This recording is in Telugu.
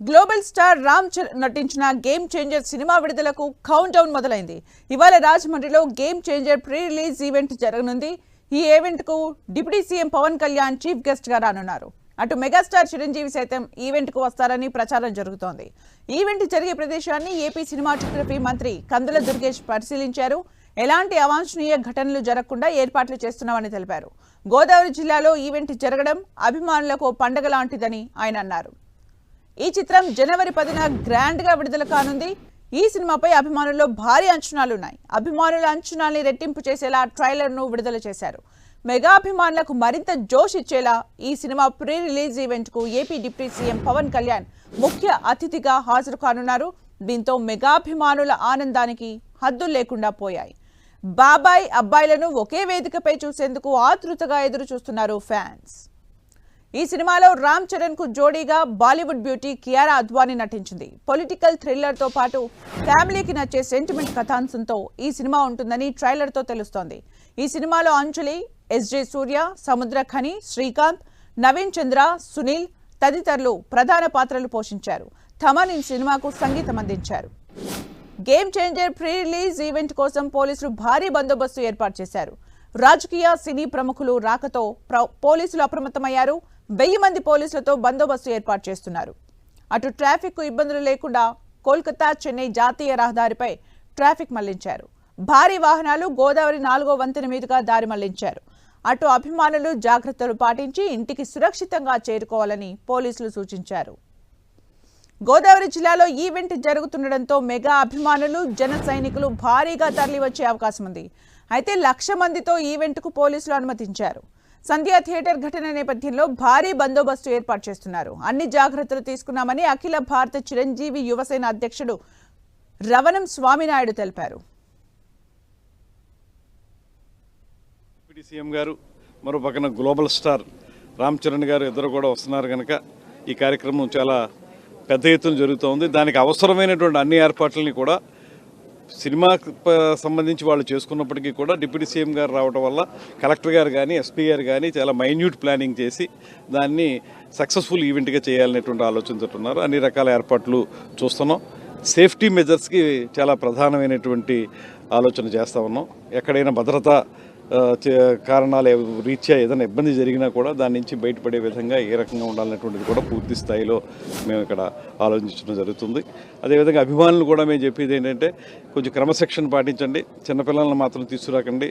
గ్లోబల్ స్టార్ రామ్ చరణ్ నటించిన గేమ్ చేంజర్ సినిమా విడుదలకు కౌంట్ డౌన్ మొదలైంది. ఇవాళ రాజమండ్రిలో game changer pre release event జరగనుంది. ఈ ఈవెంట్ కు deputy CM Pawan Kalyan chief guest గా రానున్నారు. అటు మెగాస్టార్ చిరంజీవి సైతం ఈవెంట్ కు వస్తారని ప్రచారం జరుగుతోంది. ఈవెంట్ జరిగే ప్రదేశాన్ని ఏపీ సినిమాటోగ్రఫీ మంత్రి కందుల దుర్గేష్ పరిశీలించారు. ఎలాంటి అవాంఛనీయ ఘటనలు జరగకుండా ఏర్పాట్లు చేస్తున్నామని తెలిపారు. గోదావరి జిల్లాలో ఈవెంట్ జరగడం అభిమానులకు పండగ లాంటిదని ఆయన అన్నారు. ఈ చిత్రం జనవరి 10న గ్రాండ్ గా విడుదల కానుంది. ఈ సినిమాపై అభిమానుల్లో భారీ అంచనాలున్నాయి. అభిమానుల అంచనాల్ని రెట్టింపు చేసేలా ట్రైలర్ ను విడుదల చేశారు. మెగా అభిమానులకు మరింత జోష్ ఇచ్చేలా ఈ సినిమా ప్రీ రిలీజ్ ఈవెంట్ కు AP deputy CM Pawan Kalyan ముఖ్య అతిథిగా హాజరు కానున్నారు. దీంతో మెగా అభిమానుల ఆనందానికి హద్దులు లేకుండా పోయాయి. బాబాయ్ అబ్బాయిలను ఒకే వేదికపై చూసేందుకు ఆతృతగా ఎదురు చూస్తున్నారు ఫ్యాన్స్. ఈ సినిమాలో రామ్ చరణ్ కు జోడీగా బాలీవుడ్ బ్యూటీ కియారా అద్వానీ నటించింది. పొలిటికల్ థ్రిల్లర్ తో పాటు ఫ్యామిలీకి నచ్చే సెంటిమెంట్ కథాంశంతో ఈ సినిమా ఉంటుందని ట్రైలర్ తో తెలుస్తోంది. ఈ సినిమాలో అంజలి, ఎస్జే సూర్య, సముద్ర ఖని, శ్రీకాంత్, నవీన్ చంద్ర, సునీల్ తదితరులు ప్రధాన పాత్రలు పోషించారు. థమన్ ఈ సినిమాకు సంగీతం అందించారు. Game changer pre release event కోసం పోలీసులు భారీ బందోబస్తు ఏర్పాటు చేశారు. రాజకీయ సినీ ప్రముఖులు రాకతో పోలీసులు అప్రమత్తమయ్యారు. 1000 మంది పోలీసులతో బందోబస్తు ఏర్పాటు చేస్తున్నారు. అటు ట్రాఫిక్ కు ఇబ్బందులు లేకుండా కోల్కతా చెన్నై జాతీయ రహదారిపై ట్రాఫిక్ మళ్లించారు. భారీ వాహనాలు గోదావరి 4వ వంతెన మీదుగా దారి మళ్లించారు. అటు అభిమానులు జాగ్రత్తలు పాటించి ఇంటికి సురక్షితంగా చేరుకోవాలని పోలీసులు సూచించారు. గోదావరి జిల్లాలో ఈవెంట్ జరుగుతుండటంతో మెగా అభిమానులు, జన సైనికులు భారీగా తరలివచ్చే అవకాశం ఉంది. అయితే 1,00,000 మందితో ఈవెంట్కు పోలీసులు అనుమతించారు. సంధ్యా థియేటర్ ఘటన నేపథ్యంలో భారీ బందోబస్తు ఏర్పాటు చేస్తున్నారు. అన్ని జాగ్రత్తలు తీసుకున్నామని అఖిల భారత చిరంజీవి యువసేన అధ్యక్షుడు రవణం స్వామినాయుడు తెలిపారు. డిప్యూటీ సీఎం గారు మరో పక్కన గ్లోబల్ స్టార్ రామ్ చరణ్ గారు ఇద్దరు కూడా వస్తున్నారు కనుక ఈ కార్యక్రమం చాలా పెద్ద ఎత్తున జరుగుతోంది. దానికి అవసరమైనటువంటి అన్ని ఏర్పాట్లని కూడా సినిమాకు సంబంధించి వాళ్ళు చేసుకున్నప్పటికీ కూడా డిప్యూటీ సీఎం గారు రావడం వల్ల కలెక్టర్ గారు కానీ ఎస్పీ గారు కానీ చాలా మైన్యూట్ ప్లానింగ్ చేసి దాన్ని సక్సెస్ఫుల్ ఈవెంట్గా చేయాలనేటువంటి ఆలోచనతో ఉన్నారు. అన్ని రకాల ఏర్పాట్లు చూస్తున్నాం. సేఫ్టీ మెజర్స్కి చాలా ప్రధానమైనటువంటి ఆలోచన చేస్తూ ఉన్నాం. ఎక్కడైనా భద్రతా కారణాలు రీత్యా ఏదైనా ఇబ్బంది జరిగినా కూడా దాని నుంచి బయటపడే విధంగా ఏ రకంగా ఉండాలనేటువంటిది కూడా పూర్తి స్థాయిలో మేము ఇక్కడ ఆలోచించడం జరుగుతుంది. అదేవిధంగా అభిమానులు కూడా మేము చెప్పేది ఏంటంటే కొంచెం క్రమశిక్షణ పాటించండి, చిన్నపిల్లలను మాత్రం తీసుకురాకండి.